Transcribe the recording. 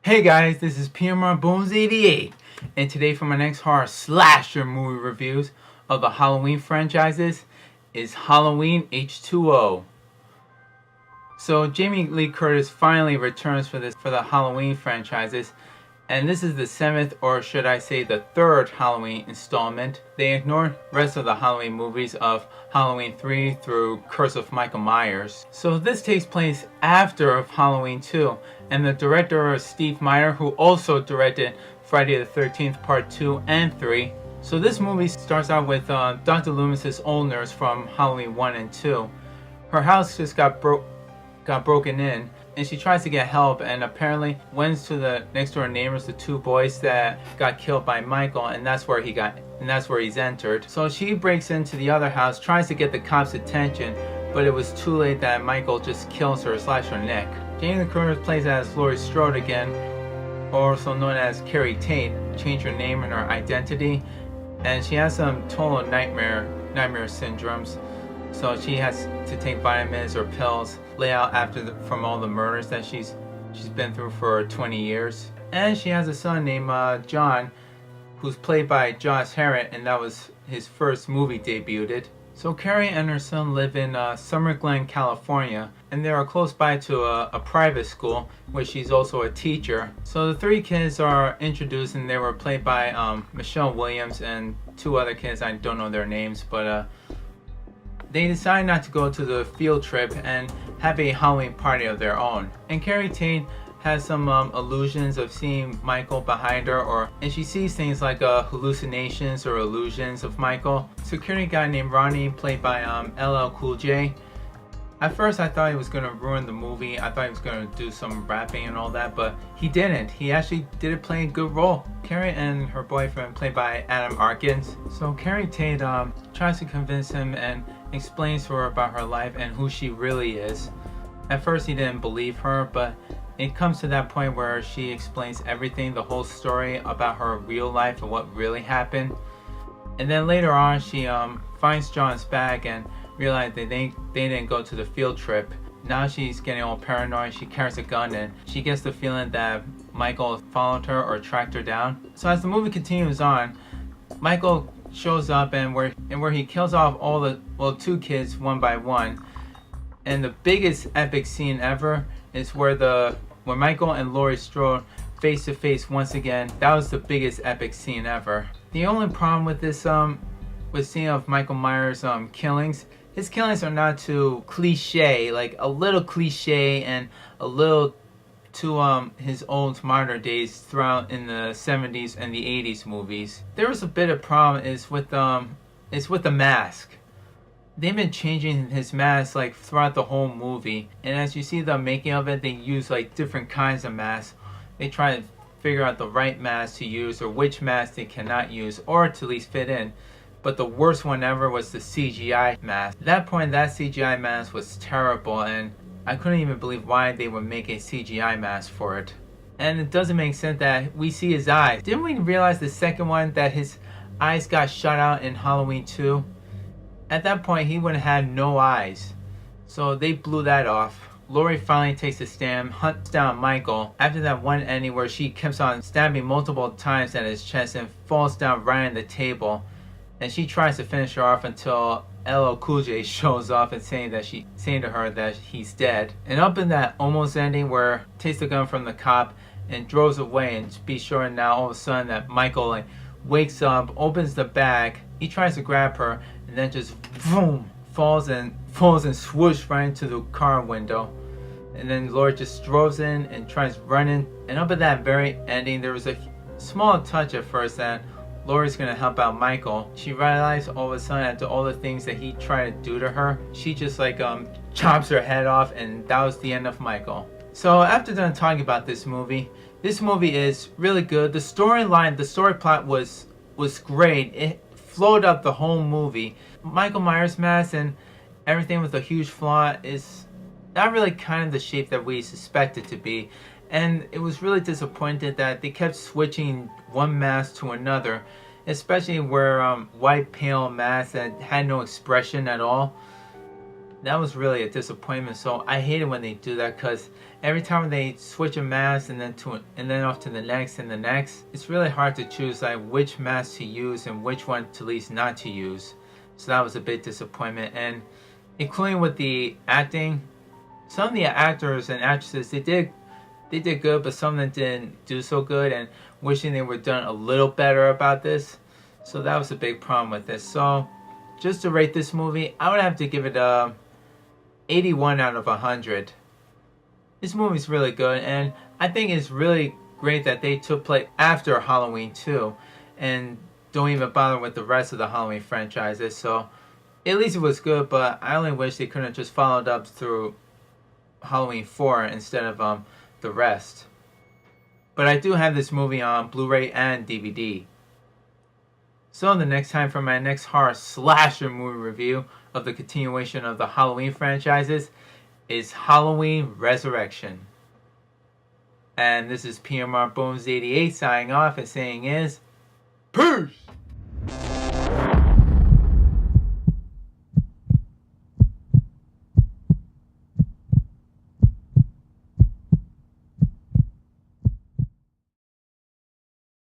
Hey guys, this is P.M.R.Bonez88, and today for my next horror slasher movie reviews of the Halloween franchises is Halloween H20. So Jamie Lee Curtis finally returns for the Halloween franchises, and this is the 7th, or should I say the 3rd Halloween installment. They ignored the rest of the Halloween movies of Halloween 3 through Curse of Michael Myers. So this takes place after of Halloween 2, and the director is Steve Miner, who also directed Friday the 13th Part 2 and 3. So this movie starts out with Dr. Loomis's old nurse from Halloween 1 and 2. Her house just got broken in, and she tries to get help, and apparently went to the next door neighbors, the two boys that got killed by Michael, and that's where he's entered. So she breaks into the other house, tries to get the cops' attention, but it was too late that Michael just kills her, slash her neck. Jamie Lee Curtis plays as Laurie Strode again, also known as Carrie Tate, changed her name and her identity, and she has some total nightmare syndromes. So she has to take vitamins or pills, lay out from all the murders that she's been through for 20 years. And she has a son named John, who's played by Josh Harrett, and that was his first movie debuted. So Carrie and her son live in Summer Glen, California, and they are close by to a private school where she's also a teacher. So the three kids are introduced, and they were played by Michelle Williams and two other kids. I don't know their names, but they decide not to go to the field trip and have a Halloween party of their own. And Carrie Tate has some illusions of seeing Michael behind her, and she sees things like hallucinations or illusions of Michael. Security guy named Ronnie, played by LL Cool J. At first I thought he was going to ruin the movie. I thought he was going to do some rapping and all that, but he didn't. He actually did play a good role. Carrie and her boyfriend, played by Adam Arkins. So Carrie Tate tries to convince him and explains to her about her life and who she really is. At first he didn't believe her, but it comes to that point where she explains everything, the whole story about her real life and what really happened. And then later on she finds John's bag and realizes that they didn't go to the field trip. Now she's getting all paranoid. She carries a gun, and she gets the feeling that Michael followed her or tracked her down. So as the movie continues on, Michael shows up, and where he kills off two kids one by one. And the biggest epic scene ever is where Michael and Laurie Strode face to face once again. That was the biggest epic scene ever. The only problem with this with scene of Michael Myers' killings, his killings are not too cliche, like a little cliche and a little to his old modern days throughout in the 70s and the 80s movies. There was a bit of problem is with the mask. They've been changing his mask like throughout the whole movie, and as you see the making of it, they use like different kinds of masks. They try to figure out the right mask to use, or which mask they cannot use, or to at least fit in. But the worst one ever was the CGI mask. At that point, that CGI mask was terrible, and I couldn't even believe why they would make a CGI mask for it. And it doesn't make sense that we see his eyes. Didn't we realize the second one that his eyes got shut out in Halloween 2? At that point, he would have had no eyes. So they blew that off. Laurie finally takes a stand, hunts down Michael after that one ending where she keeps on stabbing multiple times at his chest and falls down right on the table. And she tries to finish her off until LL Cool J shows up and saying to her that he's dead. And up in that almost ending where takes the gun from the cop and drives away, and be sure now all of a sudden that Michael wakes up, opens the bag, he tries to grab her, and then just boom, falls and swoosh right into the car window. And then Laurie just drives in and tries running. And up at that very ending, there was a small touch at first that Laurie's gonna help out Michael. She realized all of a sudden, after all the things that he tried to do to her, she just chops her head off, and that was the end of Michael. So after done talking about this movie is really good. The story plot was great. It flowed up the whole movie. Michael Myers' mask and everything with a huge flaw is not really kind of the shape that we suspect it to be. And it was really disappointed that they kept switching one mask to another, especially where white pale mask that had no expression at all. that was really a disappointment. So I hate it when they do that, because every time they switch a mask and then off to the next and the next, it's really hard to choose like which mask to use and which one to at least not to use. So that was a big disappointment. And including with the acting, some of the actors and actresses, they did good, but some of them didn't do so good, and wishing they were done a little better about this. So that was a big problem with this. So just to rate this movie, I would have to give it a 81 out of 100. This movie's really good, and I think it's really great that they took place after Halloween 2 and don't even bother with the rest of the Halloween franchises. So at least it was good, but I only wish they could have just followed up through Halloween 4 instead of the rest. But I do have this movie on Blu-ray and DVD. So the next time for my next horror slasher movie review of the continuation of the Halloween franchises is Halloween Resurrection. And this is P.M.R.Bonez88 signing off and saying is, peace!